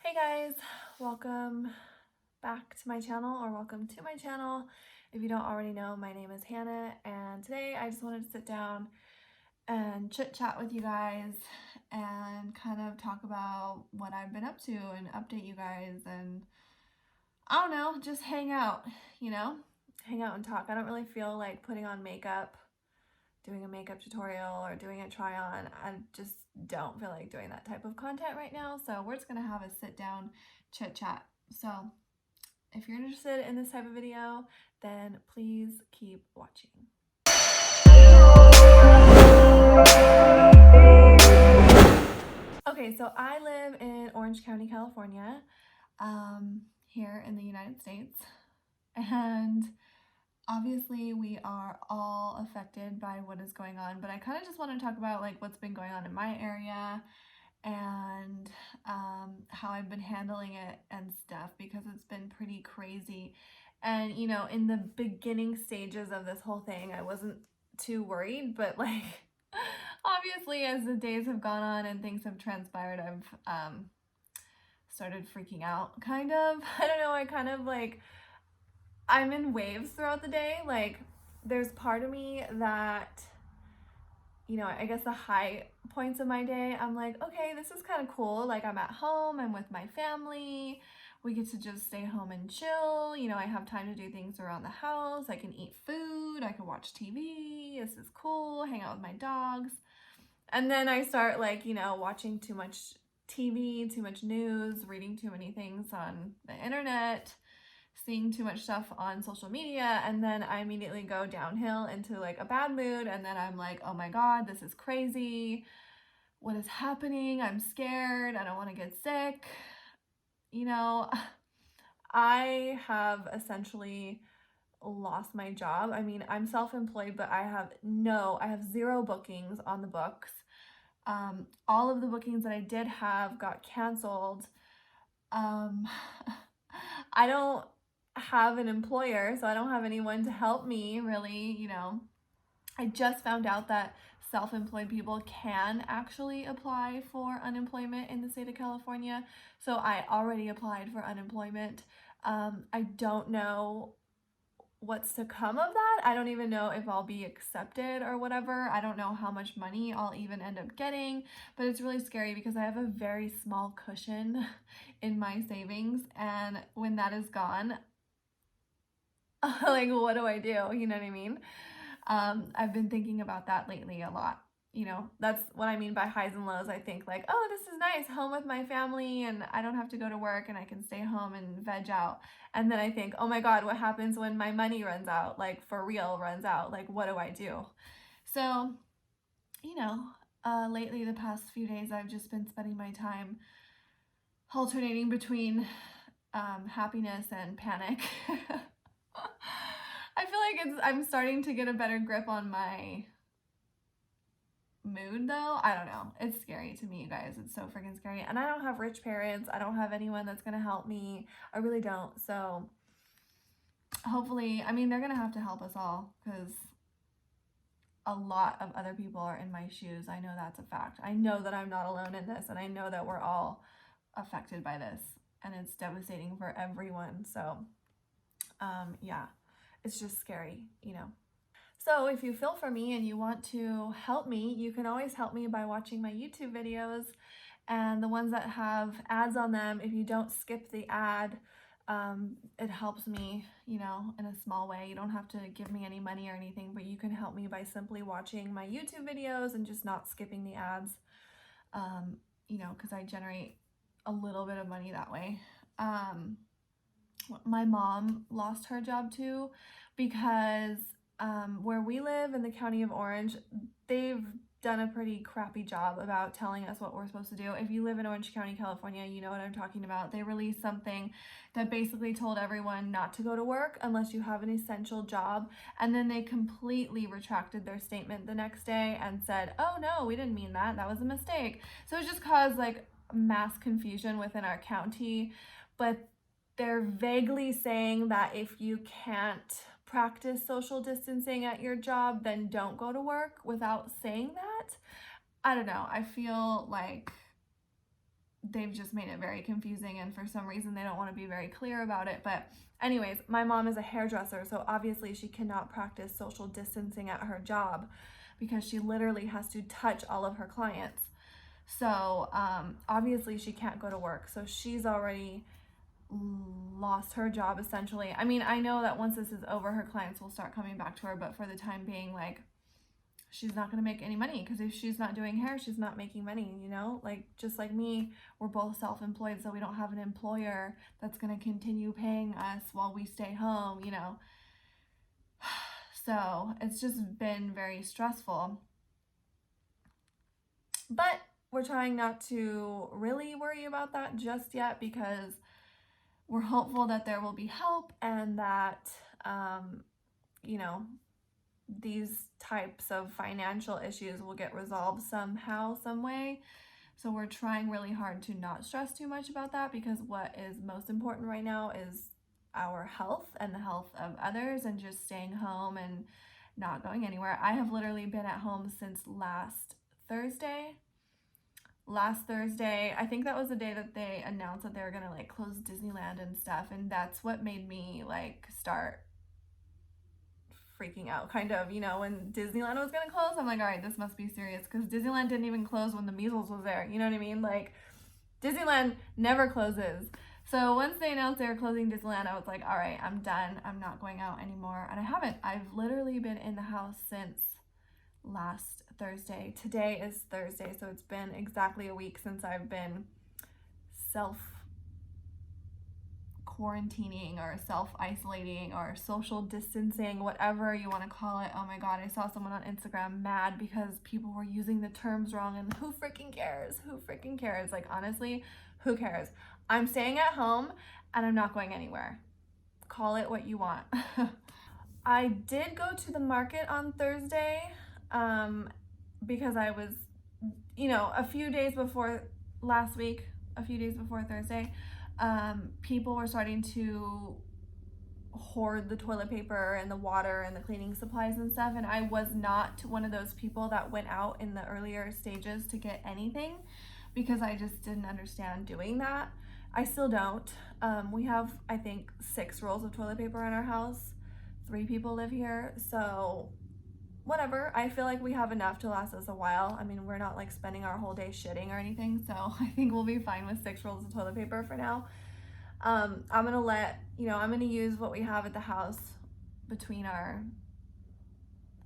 Hey guys, welcome back to my channel, or welcome to my channel. If you don't already know, my name is Hannah, and today I just wanted to sit down and chit chat with you guys and kind of talk about what I've been up to and update you guys, and I don't know, just hang out, hang out and talk. I don't really feel like putting on makeup, doing a makeup tutorial, or doing a try on. I just don't feel like doing that type of content right now. So we're just gonna have a sit down chit chat. So if you're interested in this type of video, then please keep watching. Okay, so I live in Orange County, California, here in the United States. And obviously, we are all affected by what is going on, but I kind of just want to talk about like what's been going on in my area and how I've been handling it and stuff, because it's been pretty crazy. And in the beginning stages of this whole thing, I wasn't too worried, but like obviously as the days have gone on and things have transpired, I've started freaking out, kind of. I don't know, I kind of like, I'm in waves throughout the day. Like, there's part of me that, I guess the high points of my day, I'm like, okay, this is kind of cool. Like, I'm at home, I'm with my family, we get to just stay home and chill. I have time to do things around the house. I can eat food, I can watch TV. This is cool, hang out with my dogs. And then I start like, watching too much TV, too much news, reading too many things on the internet, seeing too much stuff on social media, and then I immediately go downhill into like a bad mood, and then I'm like, oh my god, this is crazy. What is happening? I'm scared. I don't want to get sick. I have essentially lost my job. I mean, I'm self-employed, but I have zero bookings on the books. All of the bookings that I did have got canceled. I don't have an employer, so I don't have anyone to help me really. I just found out that self-employed people can actually apply for unemployment in the state of California. So I already applied for unemployment. I don't know what's to come of that. I don't even know if I'll be accepted or whatever. I don't know how much money I'll even end up getting, but it's really scary because I have a very small cushion in my savings, and when that is gone, like, what do I do? You know what I mean? I've been thinking about that lately a lot. That's what I mean by highs and lows. I think like, oh, this is nice, home with my family, and I don't have to go to work and I can stay home and veg out. And then I think, oh my God, what happens when my money runs out? Like, for real runs out? Like, what do I do? So, lately, the past few days, I've just been spending my time alternating between happiness and panic. I feel like I'm starting to get a better grip on my mood, though. I don't know. It's scary to me, you guys. It's so freaking scary. And I don't have rich parents. I don't have anyone that's gonna help me. I really don't. So hopefully, I mean, they're gonna have to help us all, because a lot of other people are in my shoes. I know that's a fact. I know that I'm not alone in this, and I know that we're all affected by this, and it's devastating for everyone. So yeah, it's just scary, So if you feel for me and you want to help me, you can always help me by watching my YouTube videos, and the ones that have ads on them. If you don't skip the ad, it helps me, in a small way. You don't have to give me any money or anything, but you can help me by simply watching my YouTube videos and just not skipping the ads, because I generate a little bit of money that way. My mom lost her job too, because where we live in the county of Orange, they've done a pretty crappy job about telling us what we're supposed to do. If you live in Orange County, California, you know what I'm talking about. They released something that basically told everyone not to go to work unless you have an essential job, and then they completely retracted their statement the next day and said, oh no, we didn't mean that, that was a mistake. So it just caused like mass confusion within our county. But they're vaguely saying that if you can't practice social distancing at your job, then don't go to work, without saying that. I don't know. I feel like they've just made it very confusing, and for some reason they don't want to be very clear about it. But anyways, my mom is a hairdresser, so obviously she cannot practice social distancing at her job because she literally has to touch all of her clients. So obviously she can't go to work. So she's already lost her job essentially. I mean, I know that once this is over, her clients will start coming back to her, but for the time being, like, she's not going to make any money, because if she's not doing hair, she's not making money, you know? Like, just like me, we're both self-employed, so we don't have an employer that's going to continue paying us while we stay home, you know? So it's just been very stressful. But we're trying not to really worry about that just yet, because we're hopeful that there will be help, and that, you know, these types of financial issues will get resolved somehow, some way. So we're trying really hard to not stress too much about that, because what is most important right now is our health and the health of others, and just staying home and not going anywhere. I have literally been at home since last Thursday. I think that was the day that they announced that they were gonna like close Disneyland and stuff, and that's what made me like start freaking out, kind of, you know, when Disneyland was gonna close. I'm like, all right, this must be serious, because Disneyland didn't even close when the measles was there, you know what I mean? Like, Disneyland never closes. So once they announced they were closing Disneyland, I was like, all right, I'm done, I'm not going out anymore. And I haven't. I've literally been in the house since last Thursday. Today is Thursday, so it's been exactly a week since I've been self quarantining or self-isolating or social distancing, whatever you want to call it. Oh my god, I saw someone on Instagram mad because people were using the terms wrong, and who freaking cares? Who freaking cares? Like, honestly, who cares? I'm staying at home and I'm not going anywhere. Call it what you want. I did go to the market on Thursday because I was, you know, a few days before Thursday, people were starting to hoard the toilet paper and the water and the cleaning supplies and stuff, and I was not one of those people that went out in the earlier stages to get anything, because I just didn't understand doing that. I still don't. We have, I think, 6 rolls of toilet paper in our house. 3 people live here, so whatever. I feel like we have enough to last us a while. I mean, we're not like spending our whole day shitting or anything, so I think we'll be fine with 6 rolls of toilet paper for now. I'm gonna use what we have at the house between our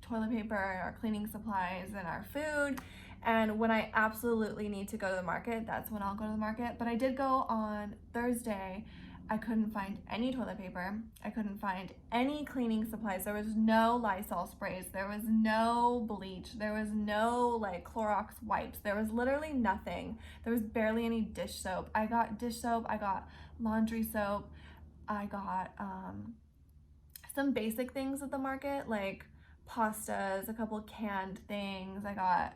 toilet paper, our cleaning supplies, and our food. And when I absolutely need to go to the market, that's when I'll go to the market. But I did go on Thursday. I couldn't find any toilet paper. I couldn't find any cleaning supplies. There was no Lysol sprays. There was no bleach. There was no like Clorox wipes. There was literally nothing. There was barely any dish soap. I got dish soap. I got laundry soap. I got some basic things at the market, like pastas, a couple canned things. I got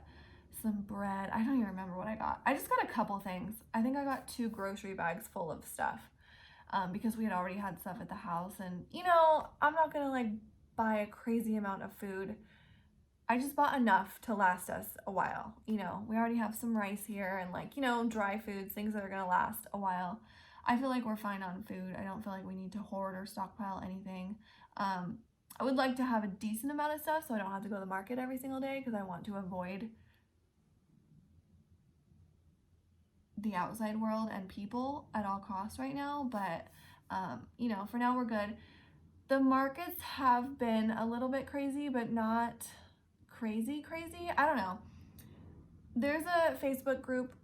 some bread. I don't even remember what I got. I just got a couple things. I think I got 2 grocery bags full of stuff. Because we had already had stuff at the house, and you know, I'm not gonna like buy a crazy amount of food. I just bought enough to last us a while. You know, we already have some rice here, and like, you know, dry foods, things that are gonna last a while. I feel like we're fine on food. I don't feel like we need to hoard or stockpile anything. I would like to have a decent amount of stuff so I don't have to go to the market every single day, because I want to avoid the outside world and people at all costs right now. But you know, for now we're good. The markets have been a little bit crazy, but not crazy. I don't know. There's a Facebook group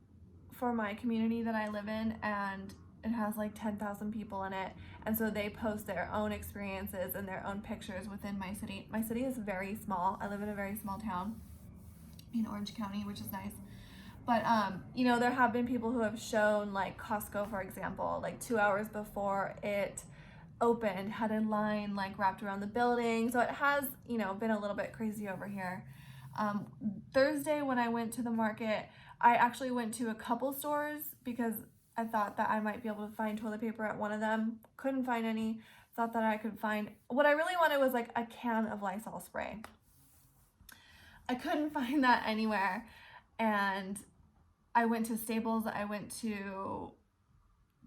for my community that I live in, and it has like 10,000 people in it, and so they post their own experiences and their own pictures within my city. My city is very small. I live in a very small town in Orange County, which is nice. But, you know, there have been people who have shown, like Costco, for example, like 2 hours before it opened, had a line like wrapped around the building. So it has, you know, been a little bit crazy over here. Thursday when I went to the market, I actually went to a couple stores because I thought that I might be able to find toilet paper at one of them. Couldn't find any. Thought that I could find, what I really wanted was like a can of Lysol spray. I couldn't find that anywhere. And I went to Staples, I went to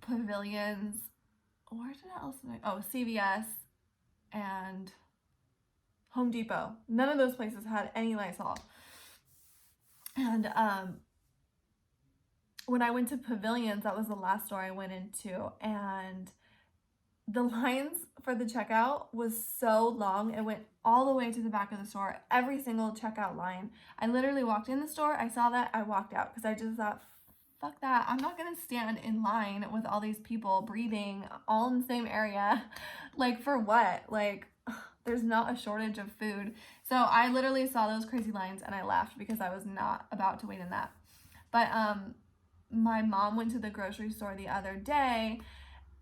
Pavilions. Where else did I? Oh, CVS and Home Depot. None of those places had any Lysol. And when I went to Pavilions, that was the last store I went into, and the lines for the checkout was so long. It went all the way to the back of the store, every single checkout line. I literally walked in the store, I saw that, I walked out because I just thought, fuck that. I'm not going to stand in line with all these people breathing all in the same area. Like, for what? Like, there's not a shortage of food. So I literally saw those crazy lines and I laughed because I was not about to wait in that. But my mom went to the grocery store the other day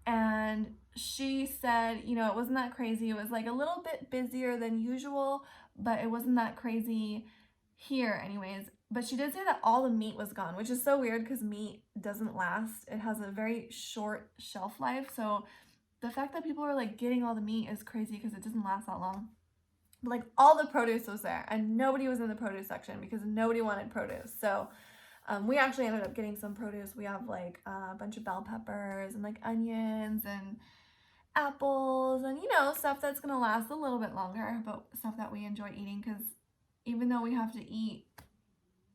and she said, you know, it wasn't that crazy. It was like a little bit busier than usual, but it wasn't that crazy here anyways. But she did say that all the meat was gone, which is so weird because meat doesn't last. It has a very short shelf life. So the fact that people are like getting all the meat is crazy because it doesn't last that long. But like all the produce was there and nobody was in the produce section because nobody wanted produce. So we actually ended up getting some produce. We have like a bunch of bell peppers and like onions and apples and, you know, stuff that's going to last a little bit longer, but stuff that we enjoy eating because even though we have to eat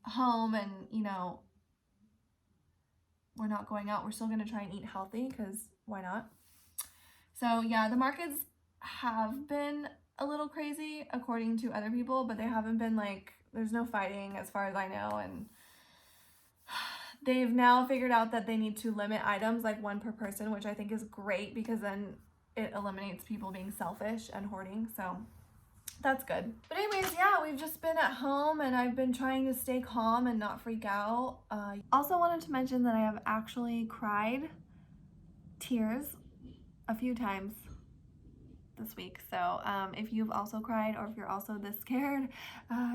home and, you know, we're not going out, we're still going to try and eat healthy because why not? So yeah, the markets have been a little crazy according to other people, but they haven't been like, there's no fighting as far as I know, and they've now figured out that they need to limit items like one per person, which I think is great because then it eliminates people being selfish and hoarding. So that's good. But anyways, yeah, we've just been at home and I've been trying to stay calm and not freak out. Also wanted to mention that I have actually cried tears a few times this week. So if you've also cried or if you're also this scared,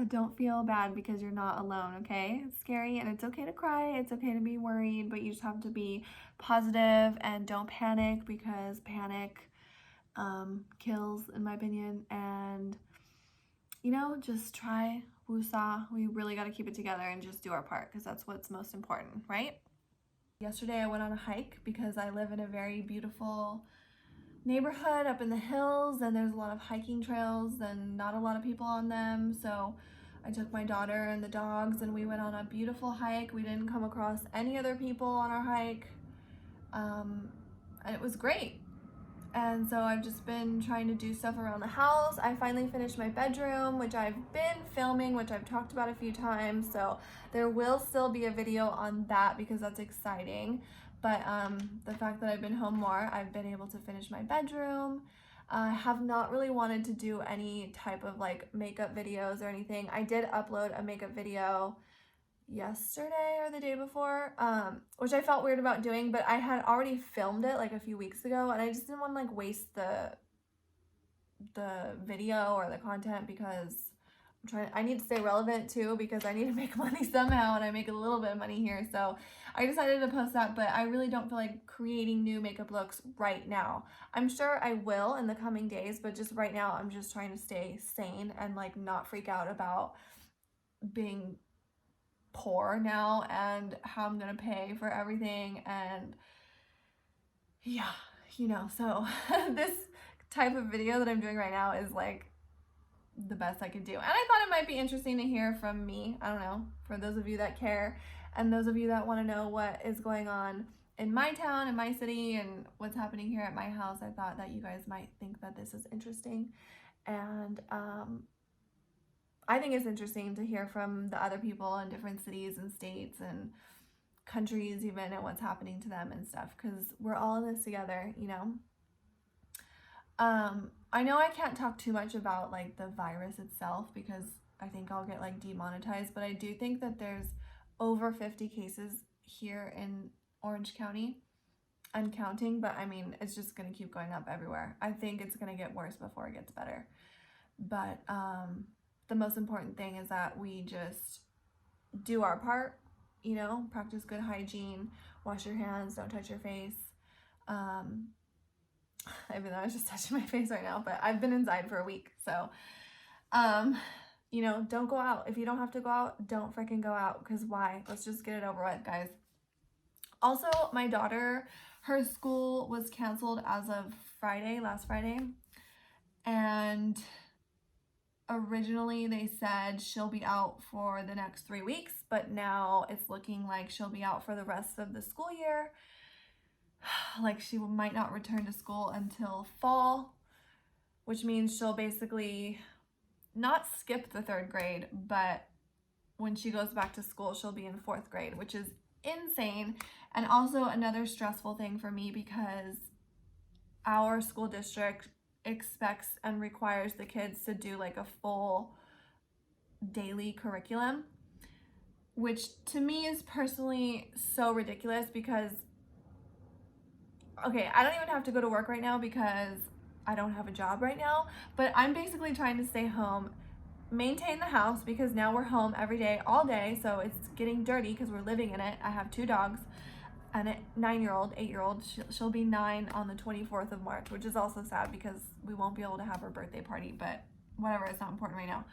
don't feel bad because you're not alone, okay? It's scary and it's okay to cry. It's okay to be worried, but you just have to be positive and don't panic because panic kills, in my opinion. And, you know, just try, woosah. We really got to keep it together and just do our part because that's what's most important, right? Yesterday I went on a hike because I live in a very beautiful neighborhood up in the hills and there's a lot of hiking trails and not a lot of people on them. So I took my daughter and the dogs and we went on a beautiful hike. We didn't come across any other people on our hike, and it was great. And so I've just been trying to do stuff around the house. I finally finished my bedroom, which I've been filming, which I've talked about a few times. So there will still be a video on that because that's exciting. But the fact that I've been home more, I've been able to finish my bedroom. I have not really wanted to do any type of like makeup videos or anything. I did upload a makeup video yesterday or the day before, which I felt weird about doing, but I had already filmed it like a few weeks ago and I just didn't want to like waste the video or the content because I need to stay relevant too because I need to make money somehow and I make a little bit of money here. So I decided to post that, but I really don't feel like creating new makeup looks right now. I'm sure I will in the coming days, but just right now I'm just trying to stay sane and like not freak out about being poor now and how I'm gonna pay for everything. And yeah, you know, so this type of video that I'm doing right now is like the best I could do. And I thought it might be interesting to hear from me. I don't know, for those of you that care and those of you that want to know what is going on in my town, in my city, and what's happening here at my house, I thought that you guys might think that this is interesting. And I think it's interesting to hear from the other people in different cities and states and countries even and what's happening to them and stuff because we're all in this together, you know. I know I can't talk too much about like the virus itself because I think I'll get like demonetized, but I do think that there's over 50 cases here in Orange County and counting, but I mean, it's just going to keep going up everywhere. I think it's going to get worse before it gets better. But the most important thing is that we just do our part, you know, practice good hygiene, wash your hands, don't touch your face. Even though I was just touching my face right now, but I've been inside for a week. So You know, don't go out. If you don't have to go out, don't freaking go out, because why? Let's just get it over with, guys. Also, my daughter, her school was canceled as of last Friday, and originally they said she'll be out for the next 3 weeks, but now it's looking like she'll be out for the rest of the school year. Like, she might not return to school until fall, which means she'll basically not skip the 3rd grade, but when she goes back to school, she'll be in 4th grade, which is insane. And also another stressful thing for me, because our school district expects and requires the kids to do like a full daily curriculum, which to me is personally so ridiculous, because okay, I don't even have to go to work right now because I don't have a job right now, but I'm basically trying to stay home, maintain the house, because now we're home every day, all day, so it's getting dirty because we're living in it. I have 2 dogs and a 9-year-old, 8-year-old. She'll be 9 on the 24th of March, which is also sad because we won't be able to have her birthday party, but whatever, it's not important right now.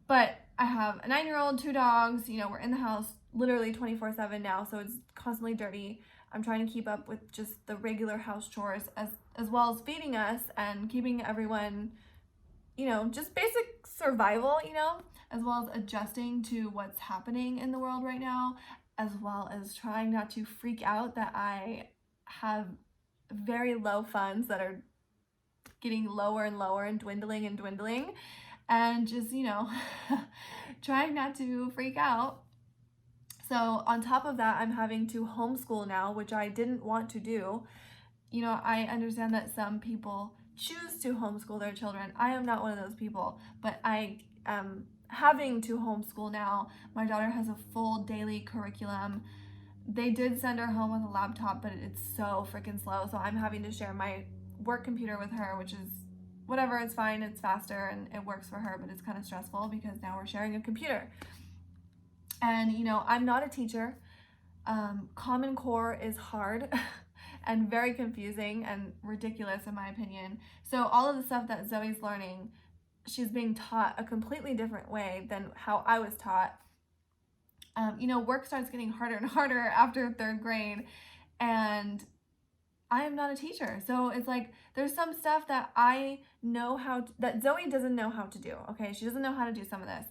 But I have a 9-year-old, 2 dogs, you know, we're in the house literally 24/7 now, so it's constantly dirty. I'm trying to keep up with just the regular house chores, as well as feeding us and keeping everyone, you know, just basic survival, you know, as well as adjusting to what's happening in the world right now, as well as trying not to freak out that I have very low funds that are getting lower and lower and dwindling, and just, you know, trying not to freak out. So on top of that, I'm having to homeschool now, which I didn't want to do. You know, I understand that some people choose to homeschool their children. I am not one of those people, but I am having to homeschool now. My daughter has a full daily curriculum. They did send her home with a laptop, but it's so freaking slow. So I'm having to share my work computer with her, which is whatever, it's fine, it's faster and it works for her, but it's kind of stressful because now we're sharing a computer. And, you know, I'm not a teacher. Common Core is hard and very confusing and ridiculous in my opinion. So all of the stuff that Zoe's learning, she's being taught a completely different way than how I was taught. You know, work starts getting harder and harder after 3rd grade, and I am not a teacher. So it's like there's some stuff that I know that Zoe doesn't know how to do. Okay, she doesn't know how to do some of this.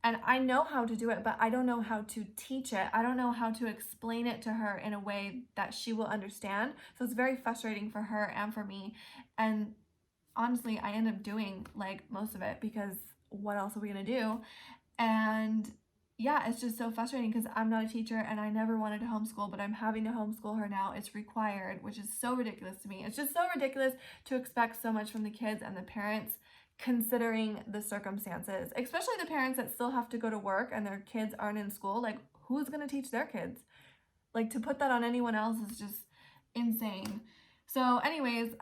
And I know how to do it, but I don't know how to teach it. I don't know how to explain it to her in a way that she will understand. So it's very frustrating for her and for me. And honestly, I end up doing like most of it because what else are we gonna do? And yeah, it's just so frustrating because I'm not a teacher and I never wanted to homeschool, but I'm having to homeschool her now. It's required, which is so ridiculous to me. It's just so ridiculous to expect so much from the kids and the parents, considering the circumstances, especially the parents that still have to go to work and their kids aren't in school. Like, who's going to teach their kids? Like, to put that on anyone else is just insane. So anyways,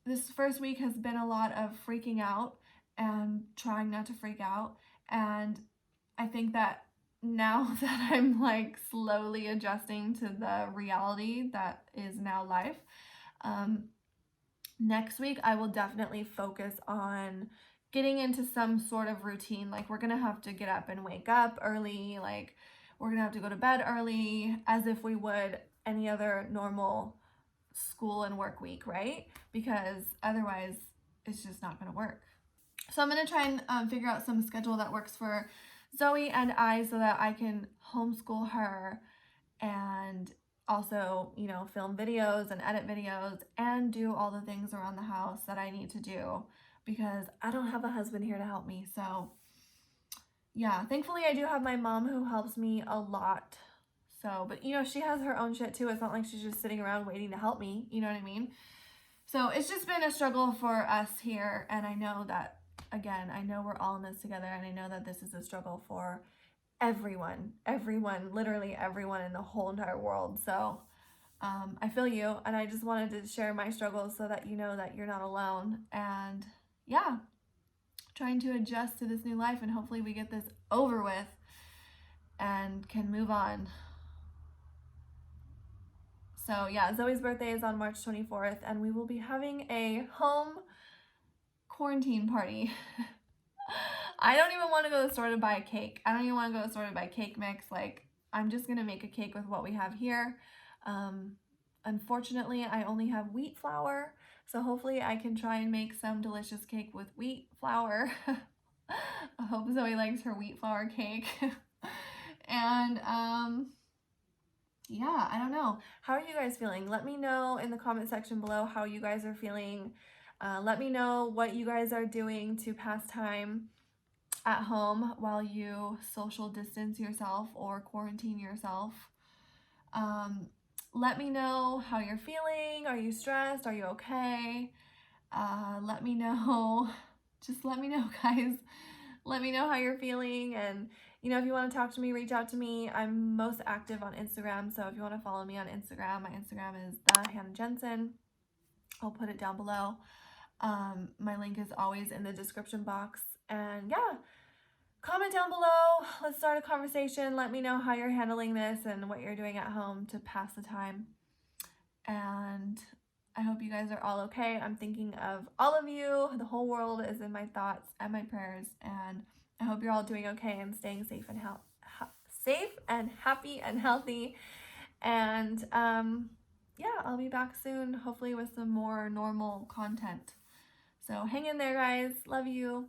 this first week has been a lot of freaking out and trying not to freak out. And I think that now that I'm like slowly adjusting to the reality that is now life, next week I will definitely focus on getting into some sort of routine. Like, we're gonna have to get up and wake up early, like we're gonna have to go to bed early, as if we would any other normal school and work week, right? Because otherwise it's just not gonna work. So I'm gonna try and figure out some schedule that works for Zoe and I so that I can homeschool her and also, you know, film videos and edit videos and do all the things around the house that I need to do, because I don't have a husband here to help me. So yeah, thankfully I do have my mom who helps me a lot. So, but you know, she has her own shit too. It's not like she's just sitting around waiting to help me, you know what I mean? So it's just been a struggle for us here, and I know that, again, I know we're all in this together, and I know that this is a struggle for everyone, literally everyone in the whole entire world. So I feel you, and I just wanted to share my struggles so that you know that you're not alone. And yeah, trying to adjust to this new life, and hopefully we get this over with and can move on. So yeah, Zoe's birthday is on March 24th, and we will be having a home quarantine party. I don't even want to go to the store to buy a cake. I don't even want to go to the store to buy cake mix. Like, I'm just going to make a cake with what we have here. Unfortunately, I only have wheat flour, so hopefully I can try and make some delicious cake with wheat flour. I hope Zoe likes her wheat flour cake. And yeah, I don't know. How are you guys feeling? Let me know in the comment section below how you guys are feeling. Let me know what you guys are doing to pass time at home while you social distance yourself or quarantine yourself. Let me know how you're feeling. Are you stressed? Are you okay? Let me know. Just let me know, guys. Let me know how you're feeling. And, you know, if you want to talk to me, reach out to me. I'm most active on Instagram. So if you want to follow me on Instagram, my Instagram is @HannahJensen. I'll put it down below. My link is always in the description box. And yeah, comment down below. Let's start a conversation. Let me know how you're handling this and what you're doing at home to pass the time. And I hope you guys are all okay. I'm thinking of all of you. The whole world is in my thoughts and my prayers. And I hope you're all doing okay and staying safe and happy and healthy. And yeah, I'll be back soon, hopefully with some more normal content. So hang in there, guys. Love you.